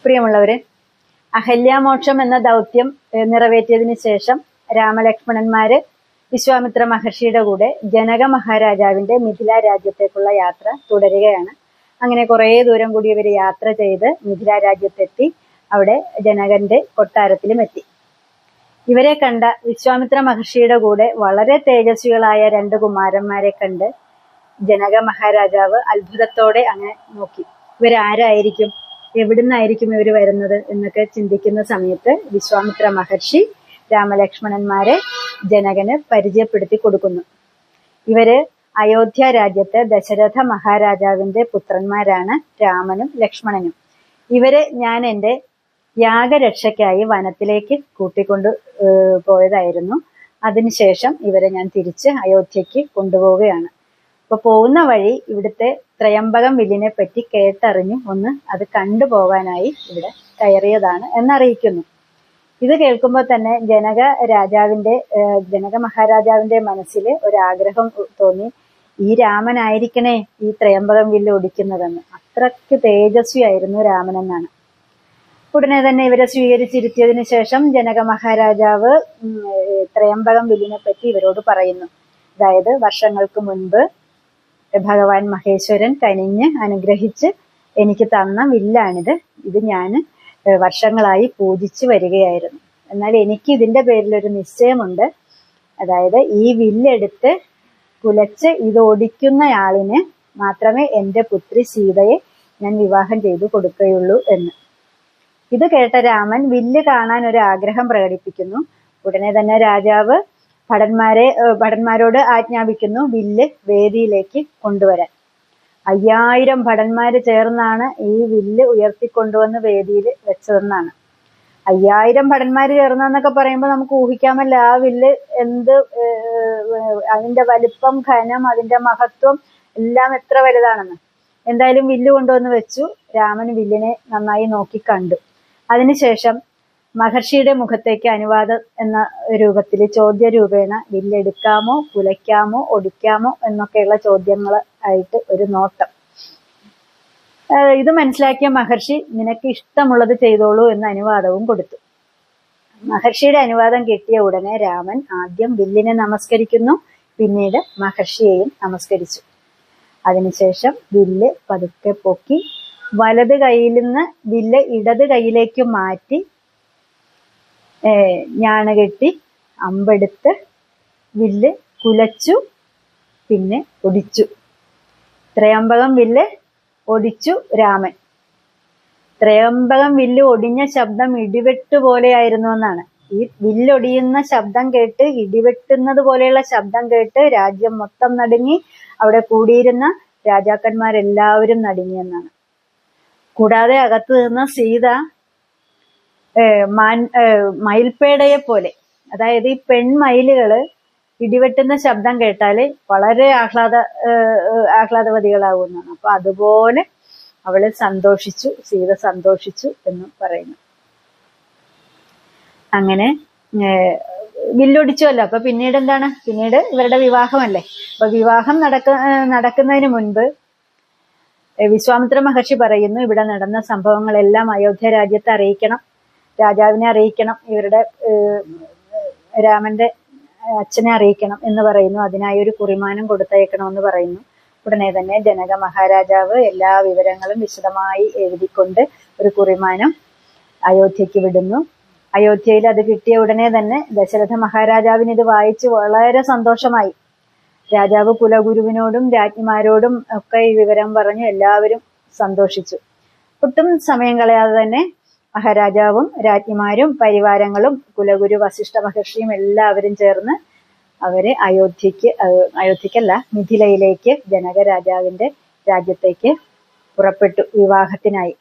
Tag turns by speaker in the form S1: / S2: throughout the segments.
S1: പ്രിയമുള്ളവരെ, അഹല്യാമോക്ഷം എന്ന ദൗത്യം നിറവേറ്റിയതിനു ശേഷം രാമലക്ഷ്മണന്മാര് വിശ്വാമിത്ര മഹർഷിയുടെ കൂടെ ജനക മഹാരാജാവിന്റെ മിഥില രാജ്യത്തേക്കുള്ള യാത്ര തുടരുകയാണ്. അങ്ങനെ കുറെ ദൂരം കൂടി ഇവർ യാത്ര ചെയ്ത് മിഥില രാജ്യത്തെത്തി. അവിടെ ജനകന്റെ കൊട്ടാരത്തിലും എത്തി. ഇവരെ കണ്ട വിശ്വാമിത്ര മഹർഷിയുടെ കൂടെ വളരെ തേജസ്വികളായ 2 കുമാരന്മാരെ കണ്ട് ജനക മഹാരാജാവ് അത്ഭുതത്തോടെ അങ്ങനെ നോക്കി. ഇവരാരായിരിക്കും, എവിടുന്നായിരിക്കും ഇവർ വരുന്നത് എന്നൊക്കെ ചിന്തിക്കുന്ന സമയത്ത് വിശ്വാമിത്ര മഹർഷി രാമലക്ഷ്മണന്മാരെ ജനകന് പരിചയപ്പെടുത്തി കൊടുക്കുന്നു. ഇവര് അയോധ്യ രാജ്യത്തെ ദശരഥ മഹാരാജാവിന്റെ പുത്രന്മാരാണ് രാമനും ലക്ഷ്മണനും. ഇവരെ ഞാൻ എൻ്റെ യാഗരക്ഷയ്ക്കായി വനത്തിലേക്ക് കൂട്ടിക്കൊണ്ടു പോയതായിരുന്നു. അതിനുശേഷം ഇവരെ ഞാൻ തിരിച്ച് അയോധ്യയ്ക്ക് കൊണ്ടുപോവുകയാണ്. അപ്പൊ പോകുന്ന വഴി ഇവിടുത്തെ ത്രയംബകം വില്ലിനെ പറ്റി കേട്ടറിഞ്ഞു ഒന്ന് അത് കണ്ടുപോകാനായി ഇവിടെ കയറിയതാണ് എന്നറിയിക്കുന്നു. ഇത് കേൾക്കുമ്പോൾ തന്നെ ജനക മഹാരാജാവിന്റെ മനസ്സിൽ ഒരാഗ്രഹം തോന്നി, ഈ രാമനായിരിക്കണേ ഈ ത്രയംബകം വില്ല് ഒടിക്കുന്നതെന്ന്. അത്രയ്ക്ക് തേജസ്വിയായിരുന്നു രാമനെന്നാണ്. ഉടനെ തന്നെ ഇവരെ സ്വീകരിച്ചിരുത്തിയതിനു ശേഷം ജനക മഹാരാജാവ് ത്രയംബകം വില്ലിനെ പറ്റി ഇവരോട് പറയുന്നു. അതായത് വർഷങ്ങൾക്ക് മുൻപ് ഭഗവാൻ മഹേശ്വരൻ കനിഞ്ഞ് അനുഗ്രഹിച്ച് എനിക്ക് തന്ന വില്ലാണിത്. ഇത് ഞാൻ വർഷങ്ങളായി പൂജിച്ചു വരികയായിരുന്നു. എന്നാൽ എനിക്ക് ഇതിന്റെ പേരിലൊരു നിശ്ചയമുണ്ട്. അതായത് ഈ വില്ലെടുത്ത് കുലച്ച് ഇത് ഒടിക്കുന്നയാളിന് മാത്രമേ എൻ്റെ പുത്രി സീതയെ ഞാൻ വിവാഹം ചെയ്തു കൊടുക്കുകയുള്ളൂ എന്ന്. ഇത് കേട്ട രാമൻ വില്ല് കാണാൻ ഒരു ആഗ്രഹം പ്രകടിപ്പിക്കുന്നു. ഉടനെ തന്നെ രാജാവ് ഭടന്മാരോട് ആജ്ഞാപിക്കുന്നു വില്ല് വേദിയിലേക്ക് കൊണ്ടുവരാൻ. 5000 ഭടന്മാര് ചേർന്നാണ് ഈ വില്ല് ഉയർത്തിക്കൊണ്ടുവന്ന് വേദിയിൽ വെച്ചതെന്നാണ്. 5000 ഭടന്മാര് ചേർന്നൊക്കെ പറയുമ്പോൾ നമുക്ക് ഊഹിക്കാമല്ലോ ആ വില്ല് എന്ത്, അതിന്റെ വലിപ്പം, ഘനം, അതിന്റെ മഹത്വം എല്ലാം എത്ര വലുതാണെന്ന്. എന്തായാലും വില്ല് കൊണ്ടുവന്ന് വെച്ചു. രാമൻ വില്ലിനെ നന്നായി നോക്കി കണ്ടു. അതിനുശേഷം മഹർഷിയുടെ മുഖത്തേക്ക് അനുവാദം എന്ന രൂപത്തിൽ ചോദ്യ രൂപേണ വില്ലെടുക്കാമോ, കുലയ്ക്കാമോ, ഒടിക്കാമോ എന്നൊക്കെയുള്ള ചോദ്യങ്ങൾ ആയിട്ട് ഒരു നോട്ടം. ഇത് മനസ്സിലാക്കിയ മഹർഷി നിനക്ക് ഇഷ്ടമുള്ളത് ചെയ്തോളൂ എന്ന അനുവാദവും കൊടുത്തു. മഹർഷിയുടെ അനുവാദം കിട്ടിയ ഉടനെ രാമൻ ആദ്യം വില്ലിനെ നമസ്കരിക്കുന്നു, പിന്നീട് മഹർഷിയെയും നമസ്കരിച്ചു. അതിനുശേഷം വില്ല് പതുക്കെ പൊക്കി വലത് കൈയിൽ നിന്ന് വില്ല് ഇടത് കൈയിലേക്ക് മാറ്റി ഞാണ് കെട്ടി അമ്പെടുത്ത് വില്ല് കുലച്ചു, പിന്നെ ഒടിച്ചു. ത്രയംബകം വില്ല് ഒടിച്ചു രാമൻ. ത്രയംബകം വില്ല് ഒടിഞ്ഞ ശബ്ദം ഇടിവെട്ട് പോലെയായിരുന്നു എന്നാണ്. ഈ വില്ലൊടിയുന്ന ശബ്ദം കേട്ട്, ഇടിവെട്ടുന്നത് പോലെയുള്ള ശബ്ദം കേട്ട് രാജ്യം മൊത്തം നടുങ്ങി. അവിടെ കൂടിയിരുന്ന രാജാക്കന്മാരെല്ലാവരും നടുങ്ങിയെന്നാണ്. കൂടാതെ അകത്ത് നിന്ന സീത മയിൽപ്പേടയെ പോലെ, അതായത് ഈ പെൺമയിലുകള് ഇടിവെട്ടുന്ന ശബ്ദം കേട്ടാല് വളരെ ആഹ്ലാദവതികളാവുന്നതാണ്. അപ്പൊ അതുപോലെ അവള് സന്തോഷിച്ചു, സീത സന്തോഷിച്ചു എന്ന് പറയുന്നു. അങ്ങനെ വില്ലൊടിച്ചുവല്ലോ. അപ്പൊ പിന്നീട് എന്താണ്, പിന്നീട് ഇവരുടെ വിവാഹമല്ലേ. അപ്പൊ വിവാഹം നടക്കുന്നതിന് മുൻപ് വിശ്വാമിത്ര മഹർഷി പറയുന്നു, ഇവിടെ നടന്ന സംഭവങ്ങളെല്ലാം അയോധ്യ രാജ്യത്തെ അറിയിക്കണം, രാജാവിനെ അറിയിക്കണം, ഇവരുടെ രാമന്റെ അച്ഛനെ അറിയിക്കണം എന്ന് പറയുന്നു. അതിനായി ഒരു കുറിമാനം കൊടുത്തയക്കണമെന്ന് പറയുന്നു. ഉടനെ തന്നെ ജനക മഹാരാജാവ് എല്ലാ വിവരങ്ങളും വിശദമായി എഴുതിക്കൊണ്ട് ഒരു കുറിമാനം അയോധ്യയ്ക്ക് വിടുന്നു. അയോധ്യയിൽ അത് കിട്ടിയ ഉടനെ തന്നെ ദശരഥ മഹാരാജാവിന് ഇത് വായിച്ച് വളരെ സന്തോഷമായി. രാജാവ് കുലഗുരുവിനോടും രാജ്ഞിമാരോടും ഒക്കെ ഈ വിവരം പറഞ്ഞു. എല്ലാവരും സന്തോഷിച്ചു. ഒട്ടും സമയം കളയാതെ തന്നെ മഹാരാജാവും രാജ്ഞിമാരും പരിവാരങ്ങളും കുലഗുരു വസിഷ്ഠ മഹർഷിയും എല്ലാവരും ചേർന്ന് അവര് അയോധ്യക്കല്ല മിഥിലയിലേക്ക് ജനക രാജാവിന്റെ രാജ്യത്തേക്ക് പുറപ്പെട്ടു വിവാഹത്തിനായി.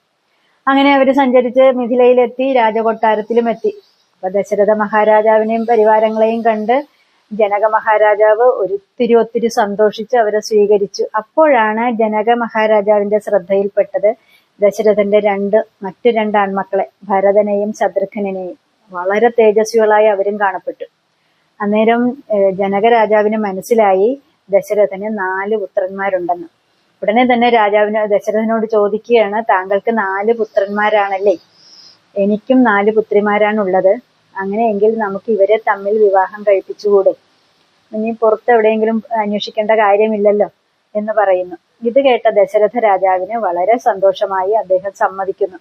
S1: അങ്ങനെ അവര് സഞ്ചരിച്ച് മിഥിലയിലെത്തി, രാജകൊട്ടാരത്തിലും എത്തി. അപ്പൊ ദശരഥ മഹാരാജാവിനെയും പരിവാരങ്ങളെയും കണ്ട് ജനക മഹാരാജാവ് ഒത്തിരി സന്തോഷിച്ച് അവരെ സ്വീകരിച്ചു. അപ്പോഴാണ് ജനക മഹാരാജാവിന്റെ ശ്രദ്ധയിൽപ്പെട്ടത് ദശരഥന്റെ മറ്റു 2 ആൺമക്കളെ, ഭരതനെയും ശത്രുഘ്നെയും. വളരെ തേജസ്വികളായി അവരും കാണപ്പെട്ടു. അന്നേരം ജനകരാജാവിന് മനസ്സിലായി ദശരഥന് 4 പുത്രന്മാരുണ്ടെന്ന്. ഉടനെ തന്നെ ദശരഥനോട് ചോദിക്കുകയാണ്, താങ്കൾക്ക് 4 പുത്രന്മാരാണല്ലേ, എനിക്കും 4 പുത്രിമാരാണുള്ളത്. അങ്ങനെയെങ്കിൽ നമുക്ക് ഇവരെ തമ്മിൽ വിവാഹം കഴിപ്പിച്ചുകൂടെ? ഇനി പുറത്ത് എവിടെയെങ്കിലും അന്വേഷിക്കേണ്ട കാര്യമില്ലല്ലോ എന്ന് പറയുന്നു. ഇത് കേട്ട ദശരഥ രാജാവിന് വളരെ സന്തോഷമായി. അദ്ദേഹം സമ്മതിക്കുന്നു.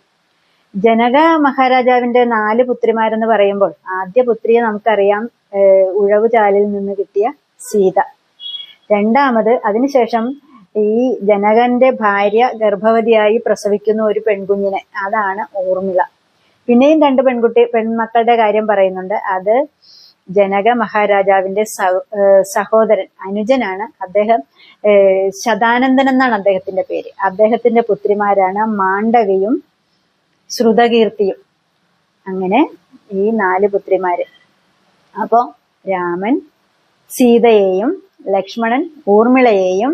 S1: ജനക മഹാരാജാവിന്റെ 4 പുത്രിമാരെന്ന് പറയുമ്പോൾ ആദ്യ പുത്രിയെ നമുക്കറിയാം, ഉഴവുചാലിൽ നിന്ന് കിട്ടിയ സീത. രണ്ടാമത് അതിനുശേഷം ഈ ജനകന്റെ ഭാര്യ ഗർഭവതിയായി പ്രസവിക്കുന്ന ഒരു പെൺകുഞ്ഞിനെ, അതാണ് ഊർമിള. പിന്നെയും 2 പെൺമക്കളുടെ കാര്യം പറയുന്നുണ്ട്. അത് ജനക മഹാരാജാവിന്റെ സഹോദരൻ, അനുജനാണ്. അദ്ദേഹം ശതാനന്ദൻ എന്നാണ് അദ്ദേഹത്തിന്റെ പേര്. അദ്ദേഹത്തിന്റെ പുത്രിമാരാണ് മാണ്ഡവിയും ശ്രുതകീർത്തിയും. അങ്ങനെ ഈ 4 പുത്രിമാര്. അപ്പോ രാമൻ സീതയെയും, ലക്ഷ്മണൻ ഊർമിളയെയും,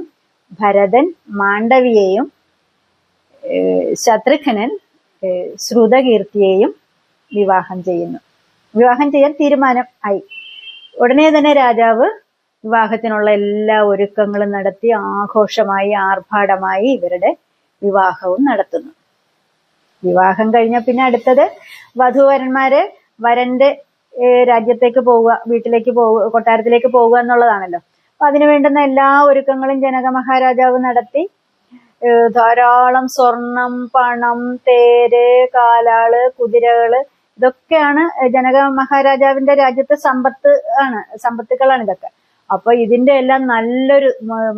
S1: ഭരതൻ മാണ്ഡവിയെയും, ശത്രുഘ്നൻ ശ്രുതകീർത്തിയെയും വിവാഹം ചെയ്യാൻ തീരുമാനം ആയി. ഉടനെ തന്നെ രാജാവ് വിവാഹത്തിനുള്ള എല്ലാ ഒരുക്കങ്ങളും നടത്തി ആഘോഷമായി ആർഭാടമായി ഇവരുടെ വിവാഹവും നടത്തുന്നു. വിവാഹം കഴിഞ്ഞ പിന്നെ അടുത്തത് വധൂവരന്മാര് വരന്റെ രാജ്യത്തേക്ക് പോവുക, വീട്ടിലേക്ക് പോവുക, കൊട്ടാരത്തിലേക്ക് പോവുക എന്നുള്ളതാണല്ലോ. അപ്പൊ അതിനു വേണ്ടുന്ന എല്ലാ ഒരുക്കങ്ങളും ജനക മഹാരാജാവ് നടത്തി. ധാരാളം സ്വർണം, പണം, തേര്, കാലാള്, കുതിരകള്, ഇതൊക്കെയാണ് ജനക മഹാരാജാവിന്റെ രാജ്യത്തെ സമ്പത്തുക്കളാണ് ഇതൊക്കെ. അപ്പൊ ഇതിന്റെ എല്ലാം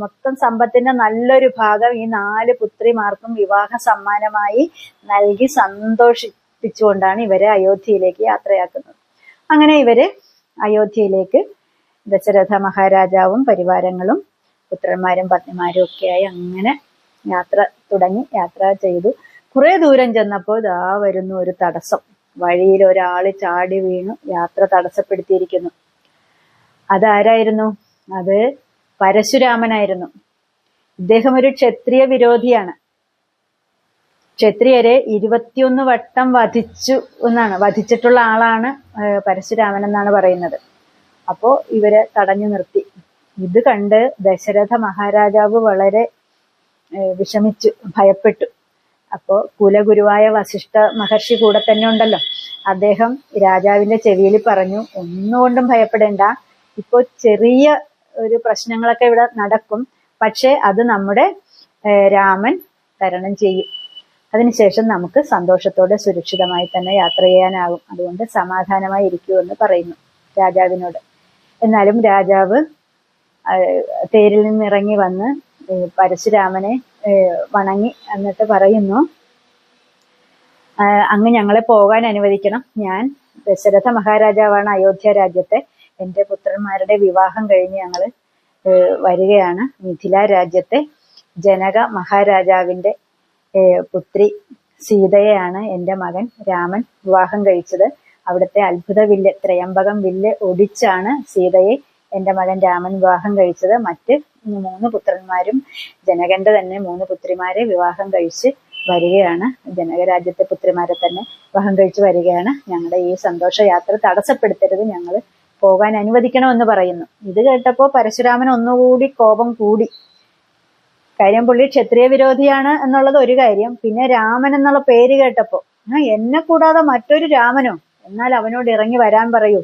S1: മൊത്തം സമ്പത്തിന്റെ നല്ലൊരു ഭാഗം ഈ 4 പുത്രിമാർക്കും വിവാഹ സമ്മാനമായി നൽകി സന്തോഷിപ്പിച്ചുകൊണ്ടാണ് ഇവരെ അയോധ്യയിലേക്ക് യാത്രയാക്കുന്നത്. അങ്ങനെ ഇവര് അയോധ്യയിലേക്ക് ദശരഥ മഹാരാജാവും പരിവാരങ്ങളും പുത്രന്മാരും പത്നിമാരും ഒക്കെയായി അങ്ങനെ യാത്ര ചെയ്തു. കുറെ ദൂരം ചെന്നപ്പോൾ ദാ വരുന്നു ഒരു തടസ്സം. വഴിയിൽ ഒരാള് ചാടി വീണു യാത്ര തടസ്സപ്പെടുത്തിയിരിക്കുന്നു. അതാരായിരുന്നു? അത് പരശുരാമനായിരുന്നു. ഇദ്ദേഹം ഒരു ക്ഷത്രിയ വിരോധിയാണ്. ക്ഷത്രിയരെ 21 വട്ടം വധിച്ചിട്ടുള്ള ആളാണ് പരശുരാമൻ എന്നാണ് പറയുന്നത്. അപ്പോ ഇവരെ തടഞ്ഞു നിർത്തി. ഇത് കണ്ട് ദശരഥ മഹാരാജാവ് വളരെ വിഷമിച്ചു, ഭയപ്പെട്ടു. അപ്പോ കുലഗുരുവായ വസിഷ്ഠ മഹർഷി കൂടെ തന്നെ ഉണ്ടല്ലോ. അദ്ദേഹം രാജാവിന്റെ ചെവിയിൽ പറഞ്ഞു, ഒന്നുകൊണ്ടും ഭയപ്പെടേണ്ട, ഇപ്പോ ചെറിയ ഒരു പ്രശ്നങ്ങളൊക്കെ ഇവിടെ നടക്കും, പക്ഷെ അത് നമ്മുടെ രാമൻ തരണം ചെയ്യും. അതിനുശേഷം നമുക്ക് സന്തോഷത്തോടെ സുരക്ഷിതമായി തന്നെ യാത്ര ചെയ്യാനാകും. അതുകൊണ്ട് സമാധാനമായി ഇരിക്കൂ എന്ന് പറയുന്നു രാജാവിനോട്. എന്നാലും രാജാവ് തേരിൽ നിന്ന് ഇറങ്ങി വന്ന് പരശുരാമനെ വണങ്ങി. എന്നിട്ട് പറയുന്നു, അങ്ങ് ഞങ്ങളെ പോകാൻ അനുവദിക്കണം. ഞാൻ ദശരഥ മഹാരാജാവാണ് അയോധ്യ രാജ്യത്തെ. എന്റെ പുത്രന്മാരുടെ വിവാഹം കഴിഞ്ഞ് ഞങ്ങള് വരികയാണ്. മിഥില രാജ്യത്തെ ജനക മഹാരാജാവിന്റെ പുത്രി സീതയെയാണ് എന്റെ മകൻ രാമൻ വിവാഹം കഴിച്ചത്. അവിടുത്തെ അത്ഭുത വില്ല്, ത്രയംബകം വില്ല് ഒടിച്ചാണ് സീതയെ എന്റെ മകൻ രാമൻ വിവാഹം കഴിച്ചത്. മറ്റ് 3 പുത്രന്മാരും ജനകന്റെ തന്നെ 3 പുത്രിമാരെ വിവാഹം കഴിച്ച് വരികയാണ്. ജനകരാജ്യത്തെ പുത്രിമാരെ തന്നെ വിവാഹം കഴിച്ച് വരികയാണ്. ഞങ്ങളുടെ ഈ സന്തോഷയാത്ര തടസ്സപ്പെടുത്തരുത്, ഞങ്ങൾ പോകാൻ അനുവദിക്കണമെന്ന് പറയുന്നു. ഇത് കേട്ടപ്പോ പരശുരാമൻ ഒന്നുകൂടി കോപം കൂടി. കാര്യം പുള്ളി ക്ഷത്രിയ വിരോധിയാണ് എന്നുള്ളത് ഒരു കാര്യം, പിന്നെ രാമൻ എന്നുള്ള പേര് കേട്ടപ്പോ എന്നെ കൂടാതെ മറ്റൊരു രാമനോ, എന്നാൽ അവനോട് ഇറങ്ങി വരാൻ പറയൂ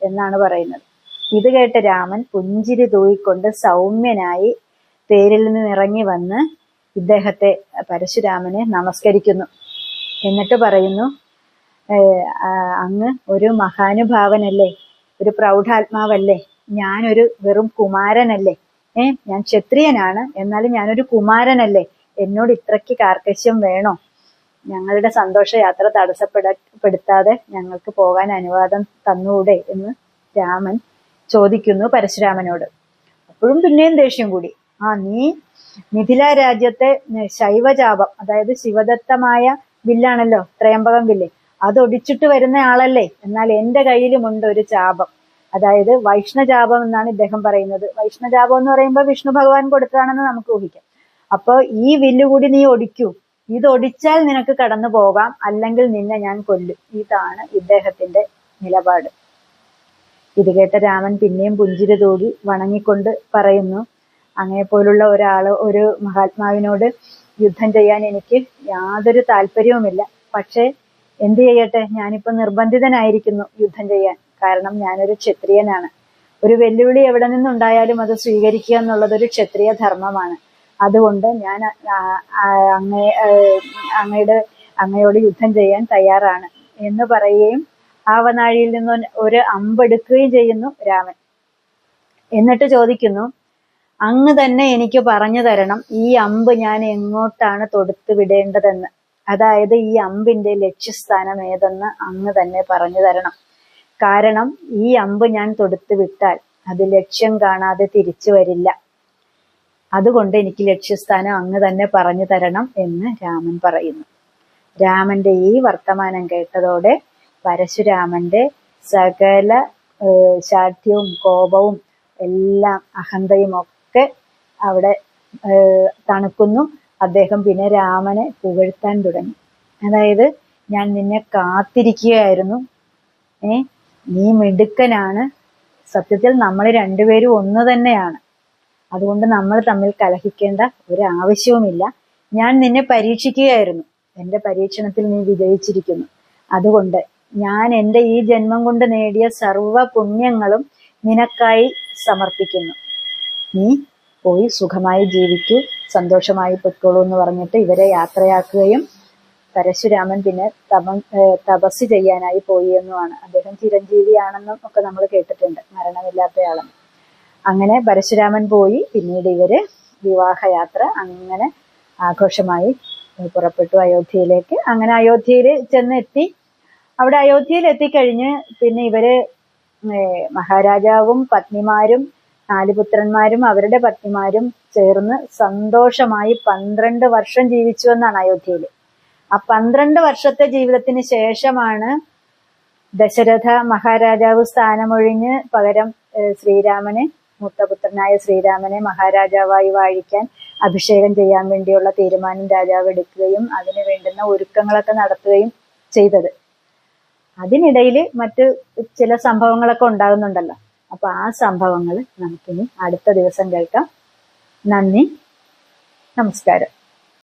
S1: എന്നാണ് പറയുന്നത്. ഇത് കേട്ട് രാമൻ പുഞ്ചിരി തൂയിക്കൊണ്ട് സൗമ്യനായി തേരിൽ നിന്ന് ഇറങ്ങി വന്ന് ഇദ്ദേഹത്തെ, പരശുരാമനെ നമസ്കരിക്കുന്നു. എന്നിട്ട് പറയുന്നു, അങ്ങ് ഒരു മഹാനുഭാവനല്ലേ, ഒരു പ്രൗഢാത്മാവല്ലേ, ഞാനൊരു വെറും കുമാരനല്ലേ, ഞാൻ ക്ഷത്രിയനാണ്, എന്നാലും ഞാനൊരു കുമാരനല്ലേ, എന്നോട് ഇത്രയ്ക്ക് കാർക്കശ്യം വേണോ? ഞങ്ങളുടെ സന്തോഷയാത്ര തടസ്സപ്പെടുത്താതെ ഞങ്ങൾക്ക് പോകാൻ അനുവാദം തന്നൂടെ എന്ന് രാമൻ ചോദിക്കുന്നു പരശുരാമനോട്. അപ്പോഴും പിന്നെയും ദേഷ്യം കൂടി. നീ മിഥില രാജ്യത്തെ ശൈവചാപം, അതായത് ശിവദത്തമായ വില്ലാണല്ലോ ത്രയംബകം വില്ല്, അത് ഒടിച്ചിട്ട് വരുന്ന ആളല്ലേ, എന്നാൽ എന്റെ കയ്യിലുമുണ്ട് ഒരു ചാപം, അതായത് വൈഷ്ണചാപം എന്നാണ് ഇദ്ദേഹം പറയുന്നത്. വൈഷ്ണചാപം എന്ന് പറയുമ്പോൾ വിഷ്ണു ഭഗവാൻ കൊടുത്തതാണെന്ന് നമുക്ക് ഊഹിക്കാം. അപ്പൊ ഈ വില്ല് കൂടി നീ ഒടിക്കൂ, ഇതൊടിച്ചാൽ നിനക്ക് കടന്നു പോകാം, അല്ലെങ്കിൽ നിന്നെ ഞാൻ കൊല്ലും. ഇതാണ് ഇദ്ദേഹത്തിന്റെ നിലപാട്. ഇത് കേട്ട രാമൻ പിന്നെയും പുഞ്ചിരി തൂകി വണങ്ങിക്കൊണ്ട് പറയുന്നു, അങ്ങനെപ്പോലുള്ള ഒരു മഹാത്മാവിനോട് യുദ്ധം ചെയ്യാൻ എനിക്ക് യാതൊരു താല്പര്യവുമില്ല. പക്ഷെ എന്ത് ചെയ്യട്ടെ, ഞാനിപ്പോ നിർബന്ധിതനായിരിക്കുന്നു യുദ്ധം ചെയ്യാൻ. കാരണം ഞാനൊരു ക്ഷത്രിയനാണ്. ഒരു വെല്ലുവിളി എവിടെ നിന്നുണ്ടായാലും അത് സ്വീകരിക്കുക എന്നുള്ളത് ഒരു ക്ഷത്രിയ ധർമ്മമാണ്. അതുകൊണ്ട് ഞാൻ അങ്ങയോട് യുദ്ധം ചെയ്യാൻ തയ്യാറാണ് എന്ന് പറയുകയും ആവനാഴിയിൽ നിന്ന് ഒരു അമ്പെടുക്കുകയും ചെയ്യുന്നു രാമൻ. എന്നിട്ട് ചോദിക്കുന്നു, അങ്ങ് തന്നെ എനിക്ക് പറഞ്ഞു തരണം ഈ അമ്പ് ഞാൻ എങ്ങോട്ടാണ് തൊടുത്തു വിടേണ്ടതെന്ന്. അതായത് ഈ അമ്പിന്റെ ലക്ഷ്യസ്ഥാനം ഏതെന്ന് അങ്ങ് തന്നെ പറഞ്ഞു തരണം. കാരണം ഈ അമ്പ് ഞാൻ തൊടുത്തു വിട്ടാൽ അത് ലക്ഷ്യം കാണാതെ തിരിച്ചു വരില്ല. അതുകൊണ്ട് എനിക്ക് ലക്ഷ്യസ്ഥാനം അങ്ങ് തന്നെ പറഞ്ഞു തരണം എന്ന് രാമൻ പറയുന്നു. രാമന്റെ ഈ വർത്തമാനം കേട്ടതോടെ പരശുരാമന്റെ സകല ശാഠ്യവും കോപവും എല്ലാം അഹന്തയും ഒക്കെ അവിടെ തണുക്കുന്നു. അദ്ദേഹം പിന്നെ രാമനെ പുകഴ്ത്താൻ തുടങ്ങി. അതായത്, ഞാൻ നിന്നെ കാത്തിരിക്കുകയായിരുന്നു, നീ മിടുക്കനാണ്, സത്യത്തിൽ നമ്മൾ രണ്ടുപേരും ഒന്ന് തന്നെയാണ്, അതുകൊണ്ട് നമ്മൾ തമ്മിൽ കലഹിക്കേണ്ട ഒരു ആവശ്യവുമില്ല. ഞാൻ നിന്നെ പരീക്ഷിക്കുകയായിരുന്നു, എന്റെ പരീക്ഷണത്തിൽ നീ വിജയിച്ചിരിക്കുന്നു. അതുകൊണ്ട് ഞാൻ എൻ്റെ ഈ ജന്മം കൊണ്ട് നേടിയ സർവ പുണ്യങ്ങളും നിനക്കായി സമർപ്പിക്കുന്നു. നീ പോയി സുഖമായി ജീവിക്കൂ, സന്തോഷമായി പൊയ്ക്കോളൂ എന്ന് പറഞ്ഞിട്ട് ഇവരെ യാത്രയാക്കുകയും പരശുരാമൻ പിന്നെ തപസ് ചെയ്യാനായി പോയി എന്നുമാണ്. അദ്ദേഹം ചിരഞ്ജീവിയാണെന്നും ഒക്കെ നമ്മൾ കേട്ടിട്ടുണ്ട്, മരണമില്ലാത്തയാളെന്ന്. അങ്ങനെ പരശുരാമൻ പോയി. പിന്നീട് ഇവര് വിവാഹയാത്ര അങ്ങനെ ആഘോഷമായി പുറപ്പെട്ടു അയോധ്യയിലേക്ക്. അങ്ങനെ അയോധ്യയിൽ ചെന്നെത്തി. അവിടെ അയോധ്യയിൽ എത്തിക്കഴിഞ്ഞ് പിന്നെ ഇവര് മഹാരാജാവും പത്നിമാരും 4 പുത്രന്മാരും അവരുടെ പത്നിമാരും ചേർന്ന് സന്തോഷമായി 12 വർഷം ജീവിച്ചു എന്നാണ് അയോധ്യയിൽ. ആ 12 വർഷത്തെ ജീവിതത്തിന് ശേഷമാണ് ദശരഥ മഹാരാജാവ് സ്ഥാനമൊഴിഞ്ഞ് പകരം ശ്രീരാമനെ, മൂത്തപുത്രനായ ശ്രീരാമനെ മഹാരാജാവായി വാഴിക്കാൻ അഭിഷേകം ചെയ്യാൻ വേണ്ടിയുള്ള തീരുമാനം രാജാവ് എടുക്കുകയും അതിന് വേണ്ടുന്ന ഒരുക്കങ്ങളൊക്കെ നടത്തുകയും ചെയ്തത്. അതിനിടയിൽ മറ്റ് ചില സംഭവങ്ങളൊക്കെ ഉണ്ടാകുന്നുണ്ടല്ലോ. അപ്പൊ ആ സംഭവങ്ങൾ നമുക്കിനി അടുത്ത ദിവസം കേൾക്കാം. നന്ദി, നമസ്കാരം.